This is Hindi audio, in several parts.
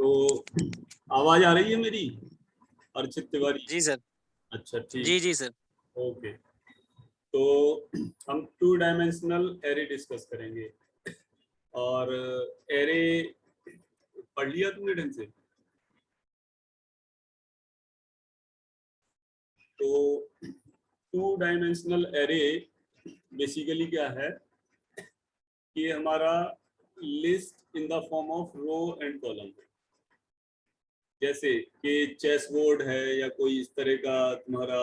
तो आवाज आ रही है मेरी, अर्चित तिवारी? जी सर। अच्छा ठीक, जी जी सर। ओके। तो हम 2 डायमेंशनल एरे डिस्कस करेंगे। और एरे पढ़ लिया तुमने ढंग से? तो 2 डायमेंशनल एरे बेसिकली क्या है कि हमारा list in the form of row and column, जैसे कि चेस बोर्ड है या कोई इस तरह का तुम्हारा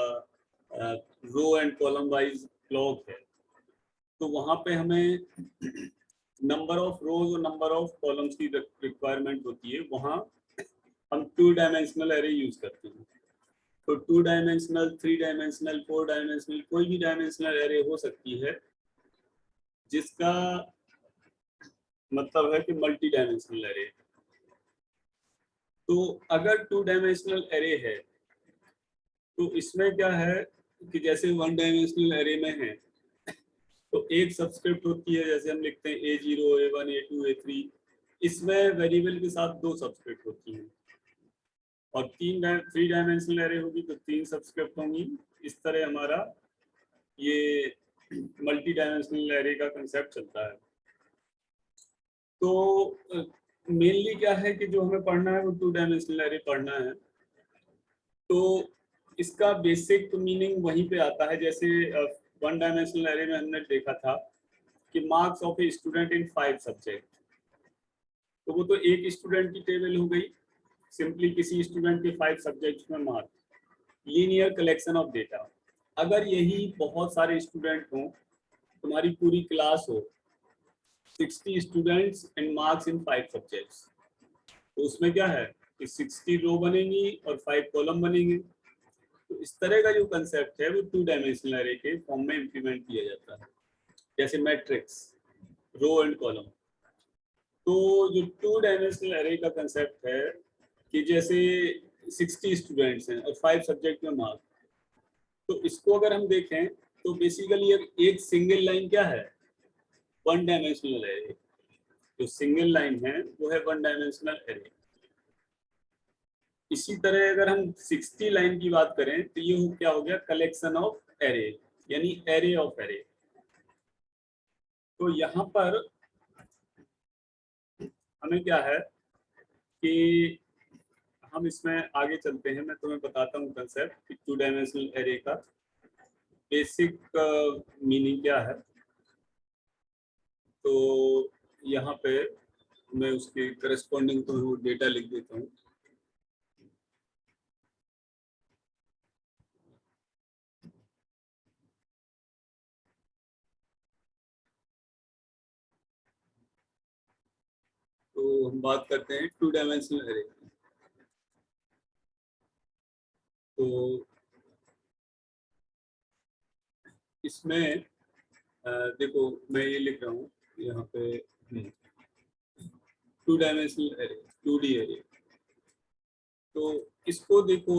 row and column wise block है, तो वहां पे हमें नंबर ऑफ रोज और नंबर ऑफ कॉलम्स की रिक्वायरमेंट होती है। वहां हम 2 डायमेंशनल एरे यूज करते हैं। तो 2 डायमेंशनल, 3 डायमेंशनल, 4 डायमेंशनल, कोई भी डायमेंशनल एरे हो सकती है जिसका मतलब है कि मल्टी डायमेंशनल एरे। तो अगर 2 डायमेंशनल एरे है तो इसमें क्या है कि जैसे 1 डायमेंशनल एरे में है तो एक सबस्क्रिप्ट होती है, जैसे हम लिखते हैं A0, A1, A2, A3। इसमें वेरिएबल के साथ 2 सबस्क्रिप्ट होती हैं। और 3 डायमेंशनल एरे होगी तो 3 सबस्क्रिप्ट होंगी। इस तरह हमारा ये मल्टी डायमेंशनल एरे का कंसेप्ट चलता है। तो मेनली क्या है कि जो हमें पढ़ना है वो 2 डायमेंशनल एरे पढ़ना है। तो इसका बेसिक मीनिंग वहीं पे आता है, जैसे 1 डायमेंशनल एरे में हमने देखा था कि marks of a student in 5 subject. तो वो तो एक स्टूडेंट की टेबल हो गई, सिंपली किसी स्टूडेंट के 5 सब्जेक्ट्स में mark, linear collection of data. अगर यही बहुत सारे स्टूडेंट हों, तुम्हारी पूरी क्लास हो 60 students and marks in 5 subjects, तो उसमें क्या है कि 60 रो बनेंगी और 5 कॉलम बनेंगे। तो इस तरह का जो कंसेप्ट है वो 2 डायमेंशनल एरे के फॉर्म में इम्प्लीमेंट किया जाता है, जैसे मैट्रिक्स, रो एंड कॉलम। तो जो 2 डायमेंशनल एरे का कंसेप्ट है कि जैसे 60 स्टूडेंट्स हैं और 5 सब्जेक्ट में मार्क, तो इसको अगर हम देखें तो बेसिकली एक सिंगल लाइन क्या है, 1 डायमेंशनल एरे। जो सिंगल लाइन है वो है 1 डायमेंशनल एरे। इसी तरह अगर हम 60 लाइन की बात करें तो ये क्या हो गया, कलेक्शन ऑफ एरे, यानी एरे ऑफ एरे। तो यहाँ पर हमें क्या है कि हम इसमें आगे चलते हैं, मैं तुम्हें बताता हूँ कंसेप्ट कि 2 डायमेंशनल एरे का बेसिक मीनिंग क्या है। तो यहाँ पे मैं उसके करस्पॉन्डिंग तो डेटा लिख देता हूँ। तो हम बात करते हैं 2 डायमेंशनल एरे की। तो इसमें देखो मैं ये लिख रहा हूँ यहाँ पे 2 डायमेंशनल एरे, 2D एरे। तो इसको देखो,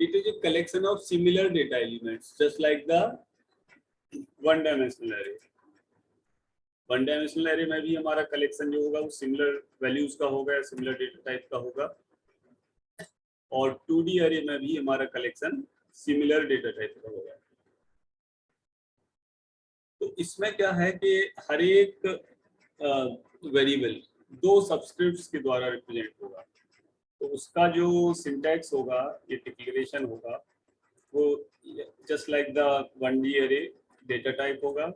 it is a collection of similar data elements just like the 1 dimensional array. 1 dimensional array में भी हमारा कलेक्शन जो होगा वो सिमिलर वैल्यूज का होगा या सिमिलर डेटा टाइप का होगा, और 2D एरे में भी हमारा कलेक्शन सिमिलर डेटा टाइप का होगा। तो इसमें क्या है कि हर एक वेरिएबल 2 सबस्क्रिप्ट्स के द्वारा रिप्रेजेंट होगा। तो उसका जो सिंटैक्स होगा, ये डिक्लेरेशन होगा, वो just like the 1D array data type होगा,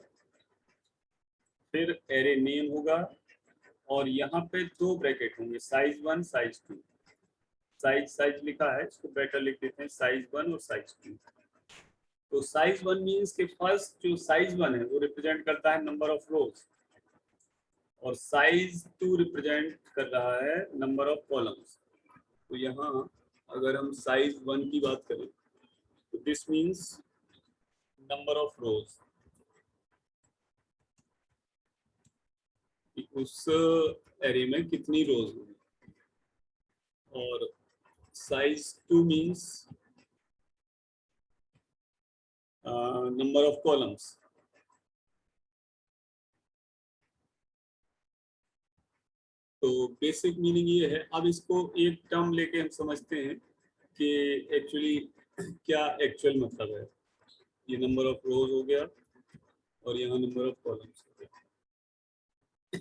फिर एरे नेम होगा, और यहाँ पे 2 ब्रैकेट होंगे, साइज 1 साइज 2। साइज लिखा है, इसको बेटर लिख देते हैं साइज 1 और साइज 2। तो साइज 1 मींस कि फर्स्ट जो साइज 1 है वो रिप्रेजेंट करता है नंबर ऑफ रोज, और साइज 2 रिप्रेजेंट कर रहा है नंबर ऑफ कॉलम्स। तो यहाँ अगर हम साइज 1 की बात करें तो दिस मींस नंबर ऑफ रोज, उस एरे में कितनी रोज होंगी। और size 2 means number of columns. तो बेसिक मीनिंग ये है। अब इसको एक टर्म लेके हम समझते हैं कि एक्चुअली क्या एक्चुअल मतलब है। ये नंबर ऑफ रोज हो गया और यहाँ नंबर ऑफ कॉलम्स हो गया।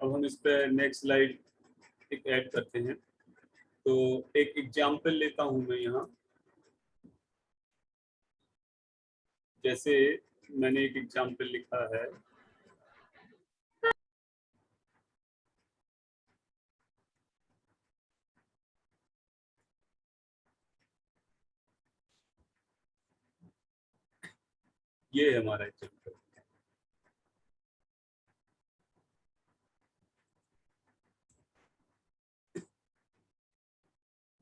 अब हम इस पर नेक्स्ट स्लाइड एक ऐड करते हैं। तो एक एग्जाम्पल लेता हूँ मैं यहाँ। जैसे मैंने एक एग्जाम्पल लिखा है, ये है हमारा एग्जाम्पल।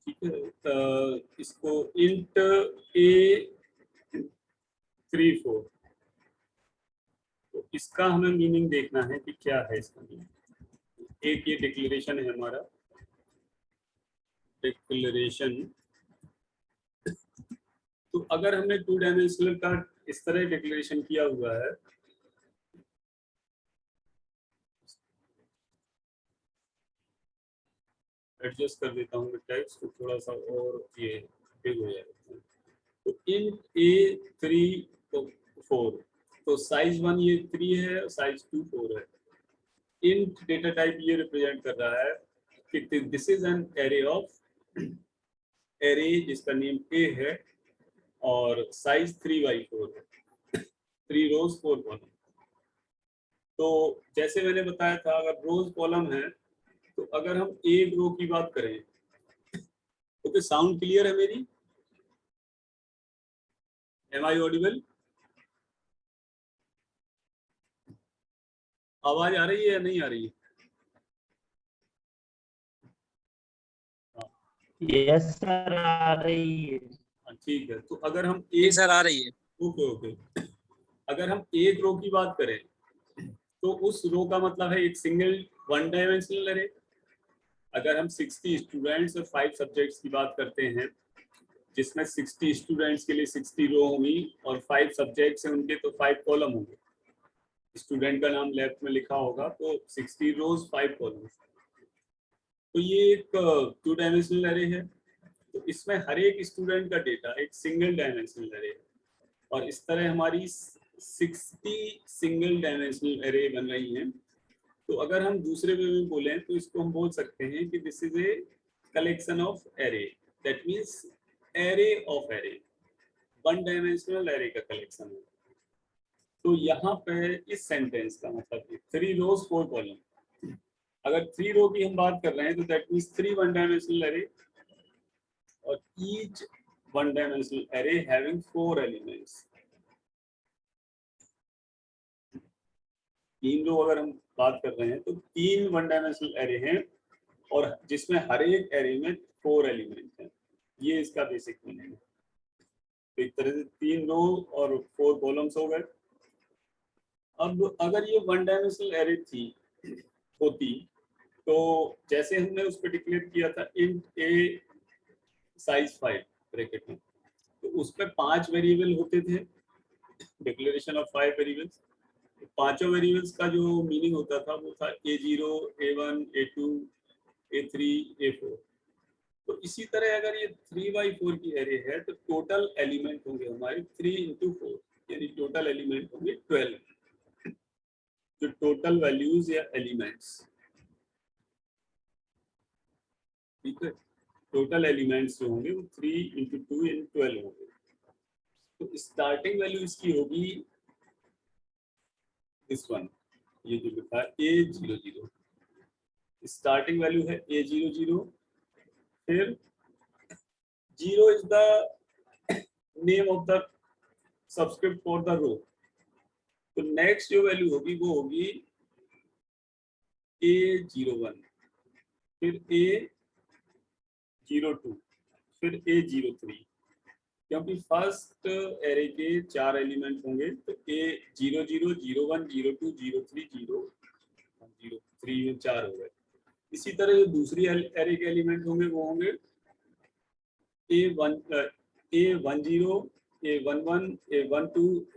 ठीक है, इसको इंट A34, तो इसका हमें मीनिंग देखना है कि क्या है इसका मीनिंग। एक ये डिक्लेरेशन है हमारा, डिक्लेरेशन। तो अगर हमने 2 डायमेंशनल का इस तरह डिक्लेरेशन किया हुआ है, एडजस्ट कर देता हूँ टेक्स्ट को थोड़ा सा और ये बिग हो जाएगा। तो इन A34, तो साइज 1 ये 3 है, साइज 2 4 है। इंट डेटा टाइप ये रिप्रेजेंट कर रहा है कि this is an array of array जिसका नेम ए है और साइज 3x4 है, 3 रोज 4 कॉलम। तो जैसे मैंने बताया था, अगर रोज कॉलम है तो अगर हम एक रो की बात करें, तो साउंड क्लियर है मेरी? Am I audible? आवाज आ रही है या नहीं आ रही है? यस सर, आ रही है। ठीक है, तो अगर हम एक, सर आ रही है। ओके ओके, अगर हम एक रो की बात करें तो उस रो का मतलब है एक सिंगल 1 डायमेंशनल एरे। अगर हम 60 स्टूडेंट्स और 5 सब्जेक्ट्स की बात करते हैं, जिसमें 60 स्टूडेंट्स के लिए 60 रो होंगी और 5 सब्जेक्ट्स हैं उनके तो 5 कॉलम होंगे। स्टूडेंट का नाम लेफ्ट में लिखा होगा, तो 60 रोज 5 कॉलम्स। तो ये एक 2 डायमेंशनल एरे है। तो इसमें हर एक स्टूडेंट का डेटा एक सिंगल डायमेंशनल एरे है और इस तरह हमारी 60 सिंगल डायमेंशनल एरे बन रही हैं। तो अगर हम दूसरे वे में बोलें तो इसको हम बोल सकते हैं कि this is a collection of array, that means array of array, 1 dimensional array का कलेक्शन है। तो यहाँ पे इस सेंटेंस का मतलब है 3 रोज 4 कॉलम। अगर 3 रो की हम बात कर रहे हैं तो दैट मींस 3 1 डायमेंशनल एरे और each 1 dimensional array having 4 elements. 3 रो अगर हम बात कर रहे हैं तो 3 1 डायमेंशनल एरे हैं और जिसमें हर एक एरे में 4 एलिमेंट हैं। ये इसका बेसिक मीनिंग है। तो एक तरह से 3 रो और 4 कॉलम्स हो गए। अब अगर ये 1 डायमेंशनल एरे होती तो जैसे हमने उस पर डिक्लेयर किया था इंट ए साइज 5 ब्रैकेट में, तो उस पर 5 वेरिएबल होते थे, डिक्लेरेशन ऑफ 5 वेरिएबल्स। पांचों वेरिएबल्स का जो मीनिंग होता था वो था A0, A1, A2, A3, A4। तो इसी तरह अगर ये 3x4 की एरे है तो टोटल एलिमेंट होंगे हमारे 3 × 4, यानी टोटल एलिमेंट होंगे 12। जो टोटल वैल्यूज या एलिमेंट्स, ठीक है, टोटल एलिमेंट्स जो होंगे वो 3 × 2 यानी 12 होंगे। तो स्टार्टिंग वैल्यू इसकी होगी दिस वन, ये जो लिखा है A00, स्टार्टिंग वैल्यू है A00। फिर 0 is the name of the subscript for the row. तो नेक्स्ट जो वैल्यू होगी वो होगी A01, फिर A02, फिर A03। क्योंकि फर्स्ट एरे के 4 एलिमेंट होंगे तो A00, 01, 02, 03, 003 में 4 हो गए। इसी तरह जो दूसरी एरे के एलिमेंट होंगे वो होंगे A10, A11, A12,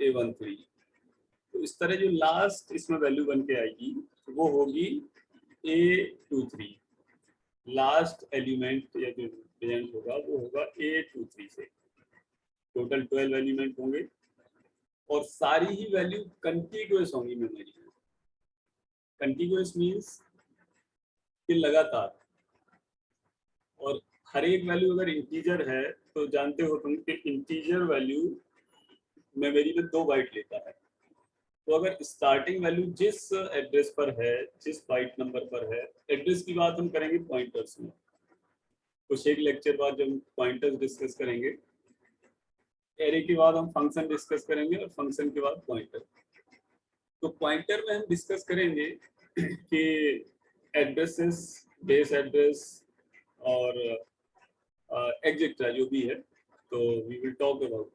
A13। तो इस तरह जो लास्ट इसमें वैल्यू बन के आएगी वो होगी A23 लास्ट एलिमेंट या जो प्रेजेंट होगा वो होगा A23 से। टोटल 12 एलिमेंट होंगे और सारी ही वैल्यू कंटिन्यूअस होंगी मेमोरी में। कंटिन्यूअस मींस कि लगातार, और हर एक वैल्यू अगर इंटीजर है तो जानते हो तुम कि इंटीजर वैल्यू मेमोरी में 2 बाइट लेता है। तो अगर स्टार्टिंग वैल्यू जिस एड्रेस पर है, जिस बाइट नंबर पर है, एड्रेस की बात हम करेंगे पॉइंटर्स में, कुछ एक लेक्चर बाद जब पॉइंटर्स डिस्कस करेंगे, एरे के बाद हम फंक्शन डिस्कस करेंगे और फंक्शन के बाद पॉइंटर। तो पॉइंटर में हम डिस्कस करेंगे कि एड्रेसेस, बेस एड्रेस और एग्जेक्ट्रा जो भी है, तो वी विल टॉक अबाउट।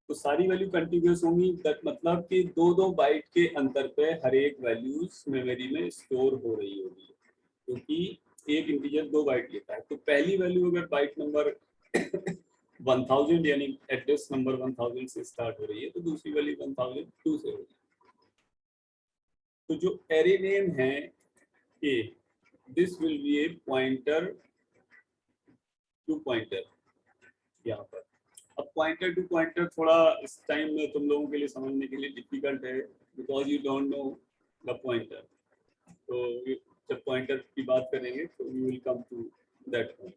तो सारी वैल्यू कंटिन्यूअस होंगी, दैट मतलब कि 2-2 बाइट के अंतर पे हर एक वैल्यूज मेमोरी में स्टोर हो रही होगी, क्योंकि एक इंटीजर 2 बाइट लेता है। तो पहली वैल्यू अगर बाइट नंबर 1000 यानी एड्रेस नंबर 1000 से स्टार्ट हो रही है, तो दूसरी वैल्यू 1002 से होगी। तो जो एरे नेम है A, this will be a pointer to pointer यहाँ पर। अब पॉइंटर टू पॉइंटर थोड़ा इस टाइम में तुम लोगों के लिए समझने के लिए डिफिकल्ट है, because you don't know the pointer. तो जब पॉइंटर की बात करेंगे तो we will come to that point.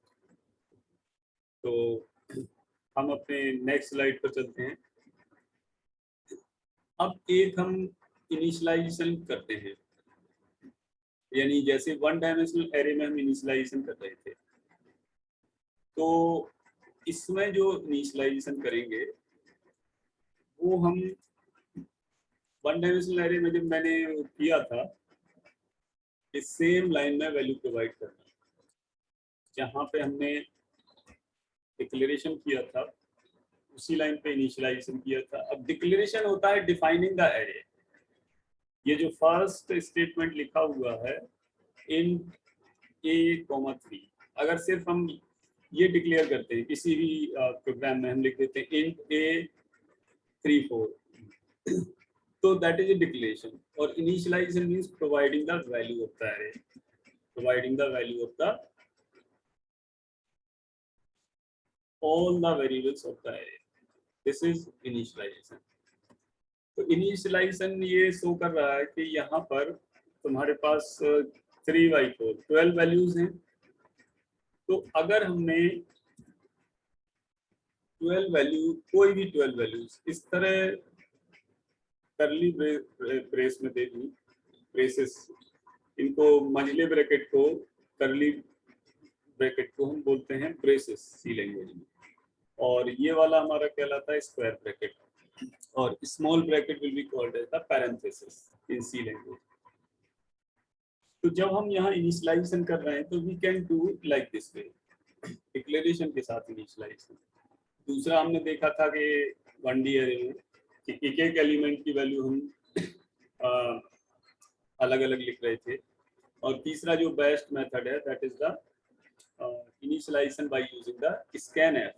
तो हम अपने नेक्स्ट स्लाइड पर चलते हैं। अब एक हम इनिशियलाइजेशन करते हैं, यानी जैसे 1 डायमेंशनल एरे में हम इनिशियलाइजेशन कर रहे थे, तो इसमें जो इनिशियलाइजेशन करेंगे वो हम 1 डायमेंशनल एरे में जब मैंने किया था, इस सेम लाइन में वैल्यू प्रोवाइड करना, जहाँ पे हमने डिक्लेरेशन किया था उसी लाइन पे इनिशियलाइजेशन किया था। अब डिक्लेरेशन होता है डिफाइनिंग द एरे। ये जो फर्स्ट स्टेटमेंट लिखा हुआ है int a,3, अगर सिर्फ हम ये डिक्लेयर करते हैं किसी भी प्रोग्राम में, हम लिख देते हैं int a34, तो दैट इज ए डिक्लेरेशन। और initialization means providing the value of the array, providing the value of the all the variables of the array. This is initialization. तो इनिशियलाइजेशन ये शो कर रहा है कि यहाँ पर तुम्हारे पास 3/4 12 वैल्यूज हैं। तो अगर हमने 12 वैल्यू, कोई भी 12 वैल्यूज इस तरह करली ब्रेस में दे दी, ब्रेसेस, इनको मंझले ब्रैकेट को, करली ब्रैकेट को हम बोलते हैं ब्रेसेस सी लैंग्वेज में, और ये वाला हमारा कहलाता है स्क्वायर ब्रैकेट, और small bracket will be called as the parenthesis in C language. तो जब हम यहाँ इनिशियलाइजेशन कर रहे हैं तो we can do like this way, declaration के साथ इनिशियलाइजेशन। दूसरा हमने देखा था कि 1D एरे में कि एक एक एलिमेंट की वैल्यू हम अलग अलग लिख रहे थे। और तीसरा जो बेस्ट मेथड है that is the initialization by using the scanf,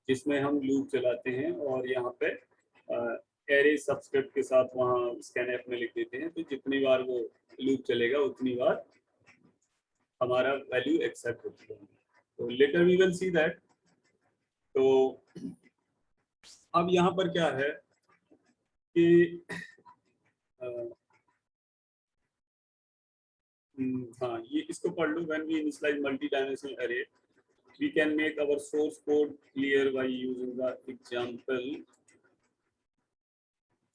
जिसमें हम लूप चलाते हैं और यहाँ पे एरे सब्सक्रिप्ट के साथ वहाँ स्कैनफ में लिख देते हैं, तो जितनी बार वो लूप चलेगा उतनी बार हमारा वैल्यू एक्सेप्ट होती है। तो later we will see that. तो अब यहाँ पर क्या है कि हाँ, ये इसको पढ़ लो। When we initialize multi dimensional array we can make our source code clear by using the example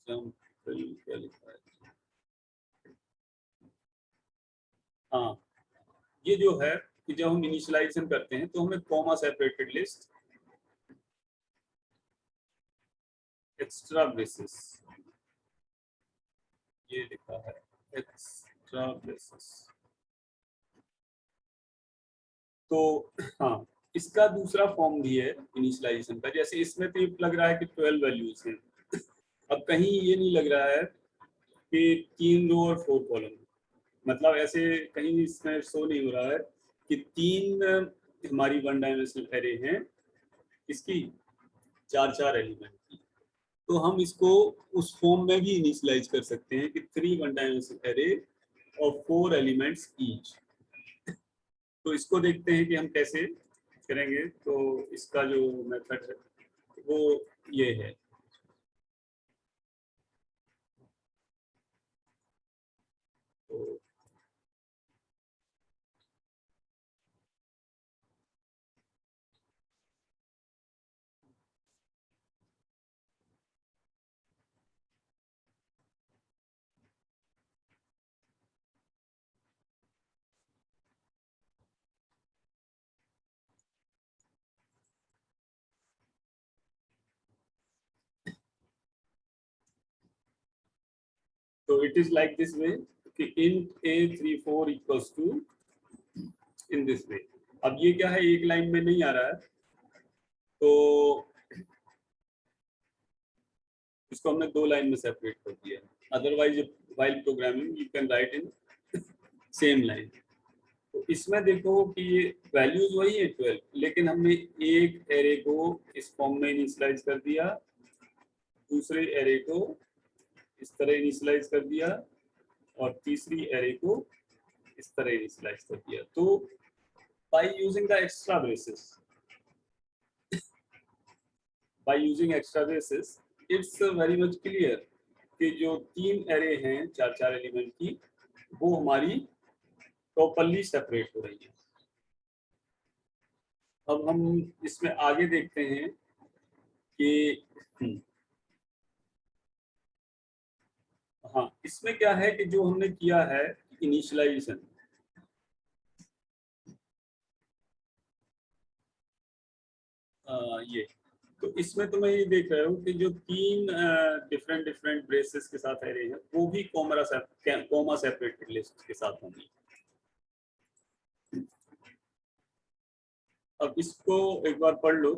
क्या लिखा है, हाँ, ये जो है कि जब हम इनिशियलाइजेशन करते हैं तो हमें comma separated list, extra braces, ये लिखा है एक्स्ट्रा ब्रेसेस। तो हाँ, इसका दूसरा फॉर्म भी है इनिशियलाइजेशन का। जैसे इसमें तो ये लग रहा है कि 12 वैल्यूज हैं, अब कहीं ये नहीं लग रहा है कि 3 रो और 4 कॉलम, मतलब ऐसे कहीं इसमें शो नहीं हो रहा है कि 3 हमारी 1 डायमेंशनल एरे हैं, इसकी 4-4 एलिमेंट की। तो हम इसको उस फॉर्म में भी इनिशियलाइज कर सकते हैं कि 3 1 dimensional array of 4 elements each। तो इसको देखते हैं कि हम कैसे करेंगे। तो इसका जो मेथड है वो ये है। तो it is like this way कि int a34 equals to in this way. अब ये क्या है, एक लाइन में नहीं आ रहा है, तो इसको हमने 2 लाइन में सेपरेट कर दिया है। Otherwise while programming you can write in same line. तो इसमें देखो कि ये वैल्यूज वही है 12, लेकिन हमने एक एरे को इस फॉर्म में इनिशियलाइज कर दिया, दूसरे एरे को इस तरह इनिशियलाइज कर दिया, और तीसरी एरे को इस तरह इनिशियलाइज कर दिया। तो bye using the extra braces, by using extra braces it's very much clear कि जो 3 एरे हैं 4-4 एलिमेंट की, वो हमारी प्रॉपर्ली सेपरेट हो रही है। अब हम इसमें आगे देखते हैं कि हाँ, इसमें क्या है कि जो हमने किया है इनिशियलाइजेशन, ये तो इसमें तो मैं ये देख रहा हूँ कि जो 3 डिफरेंट ब्रेसेस के साथ एरे हैं वो भी कॉमा सेपरेटेड लिस्ट के साथ होंगी। अब इसको एक बार पढ़ लो।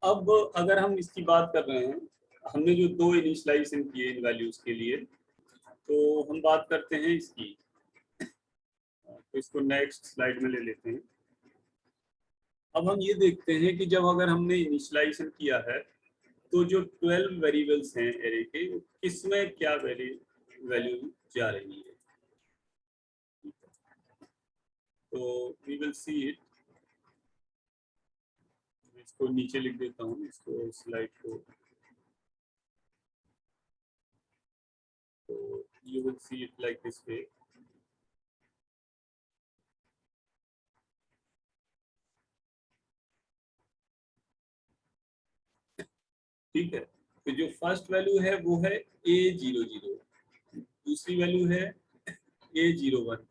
अब अगर हम इसकी बात कर रहे हैं, हमने जो 2 इनिशियलाइजेशन किए इन वैल्यूज के लिए, तो हम बात करते हैं इसकी। तो इसको नेक्स्ट स्लाइड में ले लेते हैं। अब हम ये देखते हैं कि जब अगर हमने इनिशियलाइजेशन किया है तो जो 12 वेरिएबल्स हैं एरे के, इसमें क्या वैल्यू जा रही है। तो वी विल सी इट। इसको नीचे लिख देता हूँ, इसको स्लाइड को। तो you will see it like this वे। ठीक है, तो जो फर्स्ट वैल्यू है वो है A00, दूसरी वैल्यू है A01,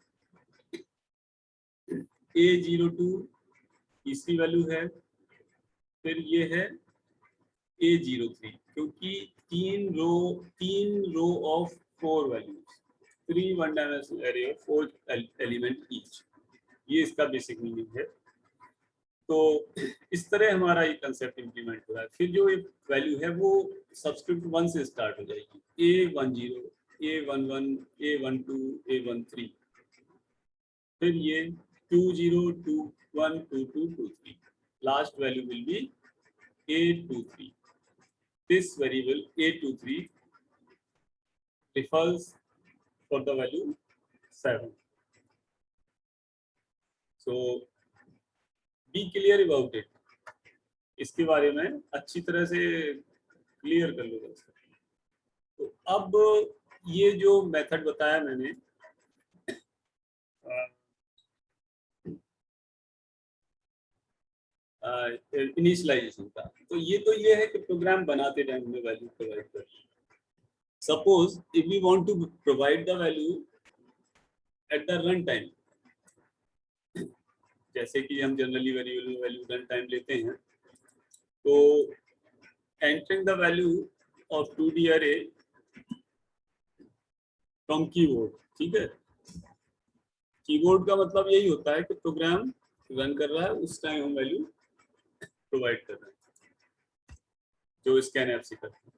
A02 तीसरी वैल्यू है, फिर ये है A03, क्योंकि 3 row of 4 values, 3 one dimensional array of 4 element each, ये इसका बेसिक मीनिंग है। तो इस तरह हमारा ये कंसेप्ट इंप्लीमेंट हो रहा है। फिर जो वैल्यू है वो सब्सक्रिप्ट 1 से स्टार्ट हो जाएगी, A10, A11, A12, A13, फिर ये 20, 21, 22, 23, last value will be A23। This variable A23 refers for the value 7. So be clear about it. इसके बारे में अच्छी तरह से क्लियर कर लो। तो अब ये जो मेथड बताया मैंने, इनिशियलाइजेशन का, तो ये है कि प्रोग्राम बनाते टाइम में वैल्यू प्रोवाइड कर। Suppose if we want to provide the value at the run time, जैसे कि हम generally variable value run time लेते हैं, तो entering the value of 2D array from keyboard. ठीक है, कीबोर्ड का मतलब यही होता है कि प्रोग्राम रन कर रहा है, उस टाइम हम वैल्यू प्रोवाइड कर रहे हैं, जो स्कैन ऐप से करते हैं।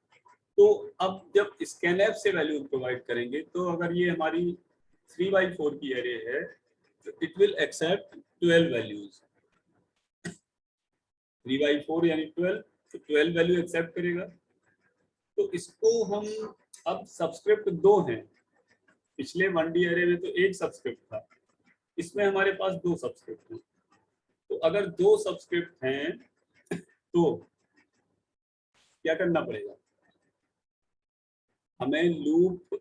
तो अब जब स्कैनएफ से वैल्यू प्रोवाइड करेंगे तो अगर ये हमारी 3/4 की एरे है तो इट विल एक्सेप्ट 12 वैल्यूज। 3/4 यानी 12, तो 12 वैल्यू एक्सेप्ट करेगा। तो इसको हम अब सब्सक्रिप्ट 2 हैं, पिछले 1D एरे में तो एक सब्सक्रिप्ट था, इसमें हमारे पास 2 सब्सक्रिप्ट हैं। तो अगर 2 सब्सक्रिप्ट हैं तो क्या करना पड़ेगा, हमें लूप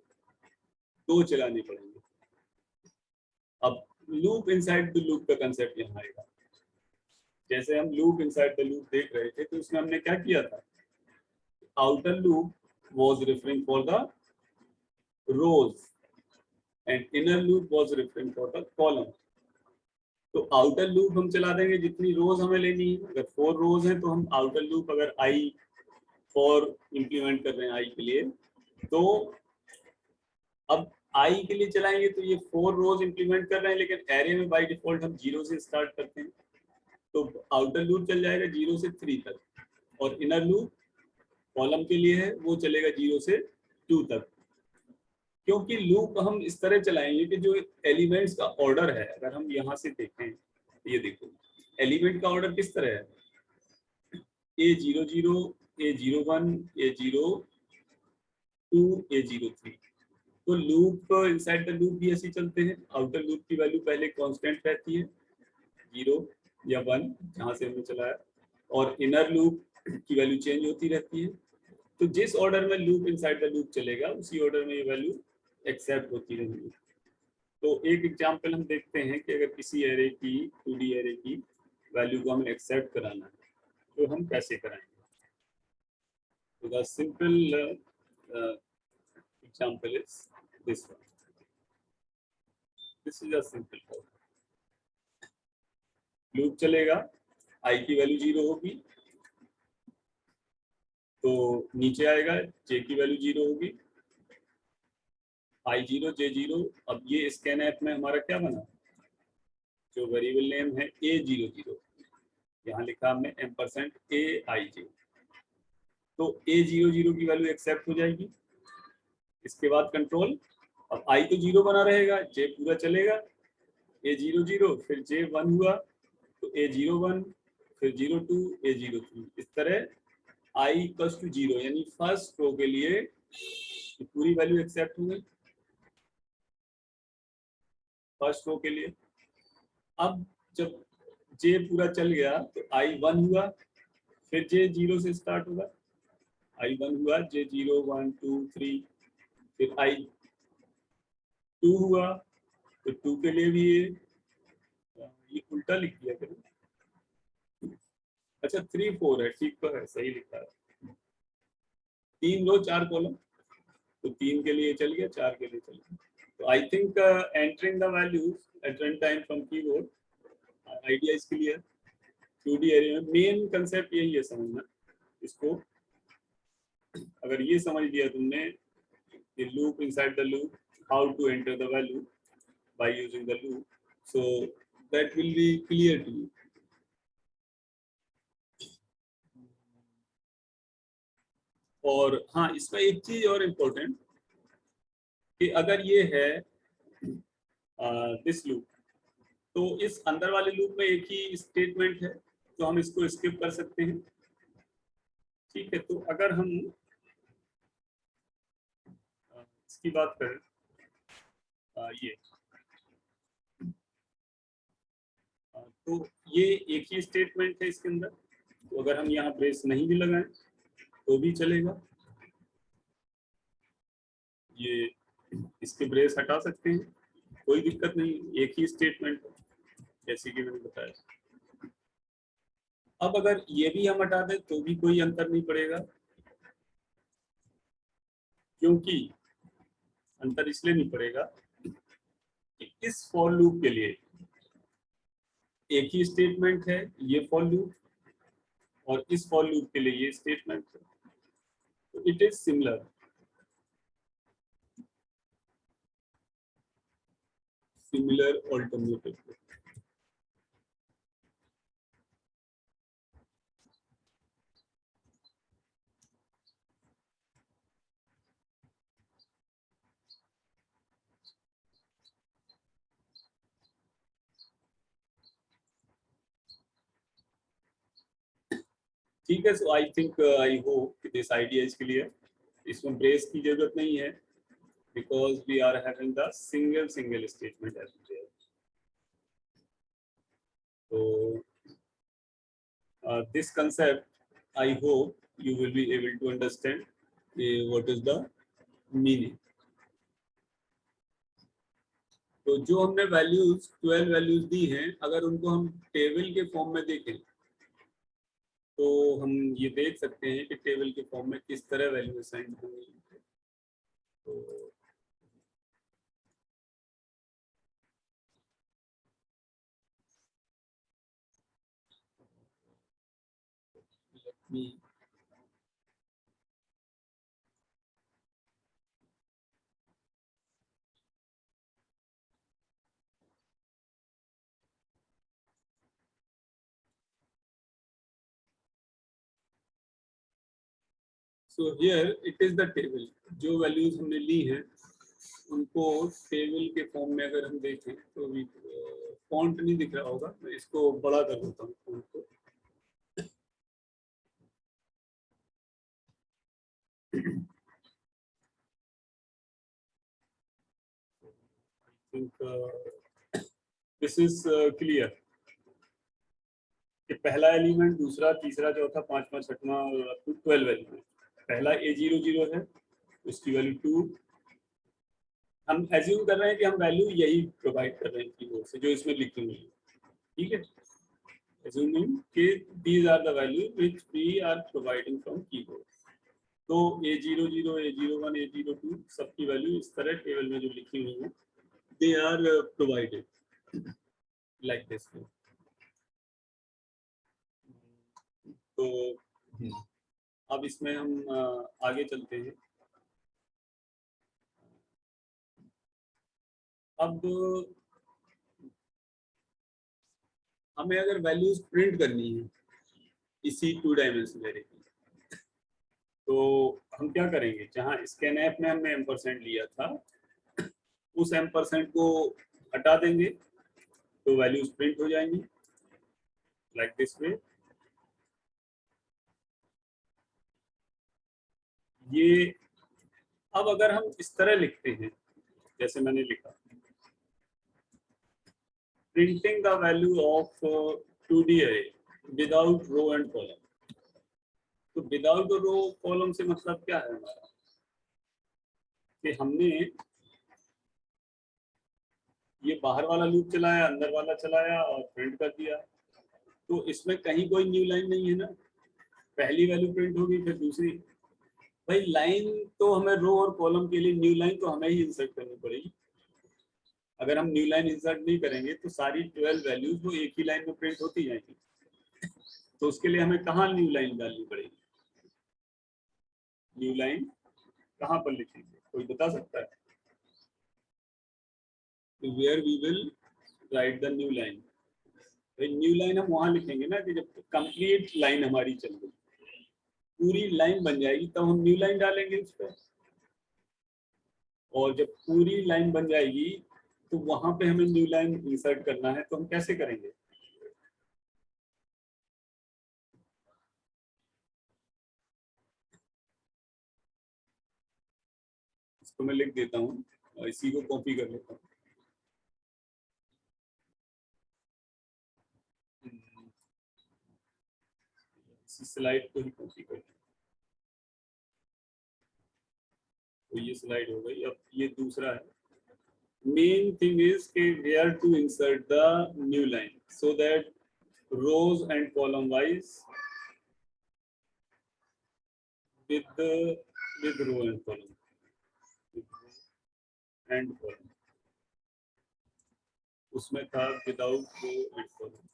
2 चलानी पड़ेंगे। अब लूप इनसाइड द लूप का कंसेप्ट यहाँ आएगा। जैसे हम लूप इनसाइड द लूप देख रहे थे तो उसमें हमने क्या किया था, outer loop was referring for the rows and inner loop was referring for the column. तो आउटर लूप हम चला देंगे जितनी रोज हमें लेनी है। अगर 4 रोज हैं तो हम आउटर लूप अगर आई फॉर इंप्लीमेंट कर रहे हैं आई के लिए, तो अब आई के लिए चलाएंगे तो ये 4 रोज इंप्लीमेंट कर रहे हैं, लेकिन एरे में बाय डिफॉल्ट हम 0 से स्टार्ट करते हैं। तो आउटर लूप चल जाएगा 0 से 3 तक, और इनर लूप कॉलम के लिए है वो चलेगा 0 से 2 तक। क्योंकि लूप हम इस तरह चलाएंगे कि जो एलिमेंट्स का ऑर्डर है, अगर हम यहाँ से देखें, ये देखो एलिमेंट का ऑर्डर किस तरह है, A00, A01, A02, A03। तो लूप इनसाइड द लूप भी ऐसे चलते हैं। आउटर लूप की वैल्यू पहले कांस्टेंट रहती है 0 या 1 जहाँ से हमने चलाया, और इनर लूप की वैल्यू चेंज होती रहती है। तो जिस ऑर्डर में लूप इनसाइड द लूप चलेगा उसी ऑर्डर में ये वैल्यू एक्सेप्ट होती रहेंगी। तो एक एग्जांपल हम देखते हैं कि अगर किसी एरे की 2D एरे की वैल्यू को हमें एक्सेप्ट कराना है तो हम कैसे कराएंगे। तो the simple example is this one. This is a simple code. Loop चलेगा, आई की वैल्यू 0 होगी तो नीचे आएगा, जे की वैल्यू 0 होगी, I0 J0। अब ये स्कैनएफ में हमारा क्या बना, जो वेरिएबल नेम है A00, यहाँ लिखा हमने %AIJ। तो A00 की वैल्यू एक्सेप्ट हो जाएगी। इसके बाद कंट्रोल, अब I तो 0 बना रहेगा, J पूरा चलेगा, A00 फिर J1 हुआ तो A01 फिर 02 A03। इस तरह I इक्वल्स टू 0 यानी फर्स्ट रो के लिए पूरी वैल्यू एक्सेप्ट हो गई फर्स्ट रो के लिए। अब जब J पूरा चल गया तो I1 हुआ, फिर J 0 से स्टार्ट होगा, I1 हुआ, J0 1 2 3, फिर I2 हुआ, तो 2 के लिए भी ये उल्टा लिख दिया करो। अच्छा 3 4 है, ठीक तो है, सही लिखा है। 3 रो 4 कॉलम, तो 3 के लिए चल गया, 4 के लिए चल गया। तो I think entering the values at run time from keyboard idea is clear. 2D array में मेन कंसेप्ट यही है समझना। इसको अगर ये समझ लिया तुमने कि loop inside the loop, how to enter the value by using the loop, so that will be clear to you. और हाँ, इसमें एक चीज और इम्पोर्टेंट कि अगर ये है दिस लूप, तो इस अंदर वाले लूप में एक ही स्टेटमेंट है तो हम इसको स्किप कर सकते हैं। ठीक है, तो अगर हम इसकी बात करें, ये तो ये एक ही स्टेटमेंट है इसके अंदर, तो अगर हम यहाँ ब्रेस नहीं भी लगाएं तो भी चलेगा। ये इसके ब्रेस हटा सकते हैं, कोई दिक्कत नहीं, एक ही स्टेटमेंट जैसे कि मैंने बताया। अब अगर ये भी हम हटा दें तो भी कोई अंतर नहीं पड़ेगा, क्योंकि अंतर इसलिए नहीं पड़ेगा कि इस फॉर लूप के लिए एक ही स्टेटमेंट है ये फॉर लूप, और इस फॉर लूप के लिए ये स्टेटमेंट है, तो it is similar. Similar alternative. ठीक है, so I think I hope कि दिस आइडिया इज क्लियर। इसमें ब्रेस की जरूरत नहीं है because we are having the single statement as well. तो this concept, I hope you will be able to understand what is the meaning. तो जो हमने वैल्यूज 12 वैल्यूज दी हैं, अगर उनको हम टेबल के फॉर्म में देखें तो हम ये देख सकते हैं कि टेबल के फॉर्म में किस तरह वैल्यू असाइन होंगी। तो let me so here it is the table। जो वैल्यूज हमने ली हैं उनको टेबल के फॉर्म में अगर हम देखें तो भी फॉन्ट नहीं दिख रहा होगा, मैं इसको बड़ा कर देता हूँ फॉन्ट को। दिस इज क्लियर कि पहला एलिमेंट, दूसरा, तीसरा, चौथा, पांचवा, छठवां और अप टू 12 एलिमेंट। पहला A00 है, उसकी वैल्यू 2। हम एज्यूम कर रहे हैं कि हम वैल्यू यही प्रोवाइड कर रहे हैं कीबोर्ड से जो इसमें लिखी हुई है, ठीक है। एज्यूमिंग कि these are the value which we are providing from keyboard. तो A00, A01, A02 सबकी वैल्यू इस तरह टेबल में जो लिखी हुई है, they are provided like this. तो अब इसमें हम आगे चलते हैं। अब हमें अगर वैल्यूज प्रिंट करनी है इसी 2 डायमेंशनल एरे की, तो हम क्या करेंगे, जहाँ स्कैनएफ में हमने एम्परसेंड लिया था उस एम्परसेंड को हटा देंगे तो वैल्यूज प्रिंट हो जाएंगी लाइक दिस वे। ये अब अगर हम इस तरह लिखते हैं जैसे मैंने लिखा, printing the value of 2D array without row and column. तो विदाउट रो कॉलम से मतलब क्या है हमारा, कि हमने ये बाहर वाला लूप चलाया, अंदर वाला चलाया और प्रिंट कर दिया। तो इसमें कहीं कोई न्यू लाइन नहीं है ना, पहली वैल्यू प्रिंट होगी फिर दूसरी। भाई लाइन तो हमें रो और कॉलम के लिए न्यू लाइन तो हमें ही इंसर्ट करनी पड़ेगी। अगर हम न्यू लाइन इंसर्ट नहीं करेंगे तो सारी 12 वैल्यूज वो एक ही लाइन में प्रिंट होती जाएंगी। तो उसके लिए हमें कहाँ न्यू लाइन डालनी पड़ेगी, न्यू लाइन कहाँ पर लिखेंगे, कोई बता सकता है? Where we will write the new line. New line हम वहां लिखेंगे ना कि जब कंप्लीट लाइन हमारी चल गई, पूरी लाइन बन जाएगी तब हम न्यू लाइन डालेंगे उस पर। और जब पूरी लाइन बन जाएगी तो वहां पे हमें न्यू लाइन इंसर्ट करना है, तो हम कैसे करेंगे? इसको मैं लिख देता हूँ और इसी को कॉपी कर लेता हूँ। इसी स्लाइड को ही कॉपी कर, तो ये स्लाइड हो गई। अब ये दूसरा है, मेन थिंग इज कि where to insert the new line so that rows and column wise with row and column उसमें था विदाउट रो एंड कॉलम।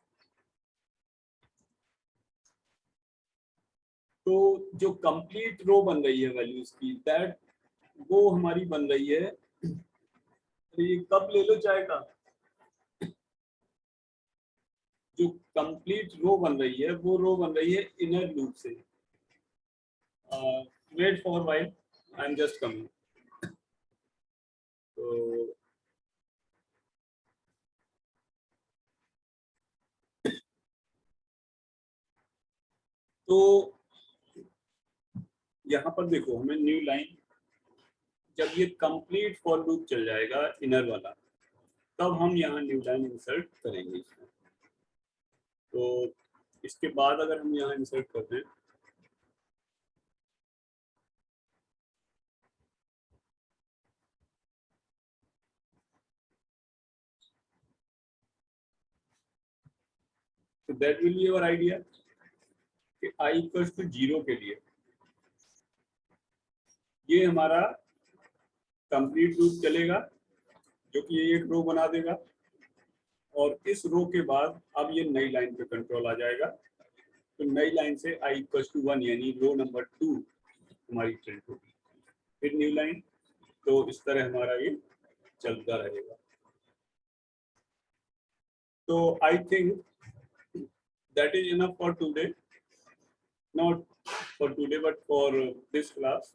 तो जो कंप्लीट रो बन रही है वैल्यूज की, दैट वो हमारी बन रही है, तो ये कब ले लो चाहेगा, जो कंप्लीट रो बन रही है वो रो बन रही है इनर लूप से। Wait for while, I am just coming. तो यहाँ पर देखो हमें न्यू लाइन, जब ये कंप्लीट फॉर लूप चल जाएगा इनर वाला, तब हम यहाँ न्यू लाइन इंसर्ट करेंगे इसमें। तो इसके बाद अगर हम यहाँ इंसर्ट कर दें, तो that will be our idea कि i इक्वल्स टू 0 के लिए ये हमारा कंप्लीट लूप चलेगा, जो कि ये एक रो बना देगा, और इस रो के बाद अब ये नई लाइन पे कंट्रोल आ जाएगा। तो नई लाइन से i इक्वल्स टू 1 यानी रो नंबर 2 हमारी प्रिंट होगी, फिर न्यू लाइन। तो इस तरह हमारा ये चलता रहेगा। तो I think that is enough for today, not for today but for this class,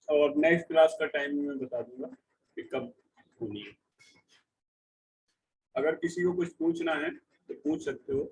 और नेक्स्ट क्लास का टाइम मैं बता दूंगा कि कब होनी है। अगर किसी को कुछ पूछना है तो पूछ सकते हो।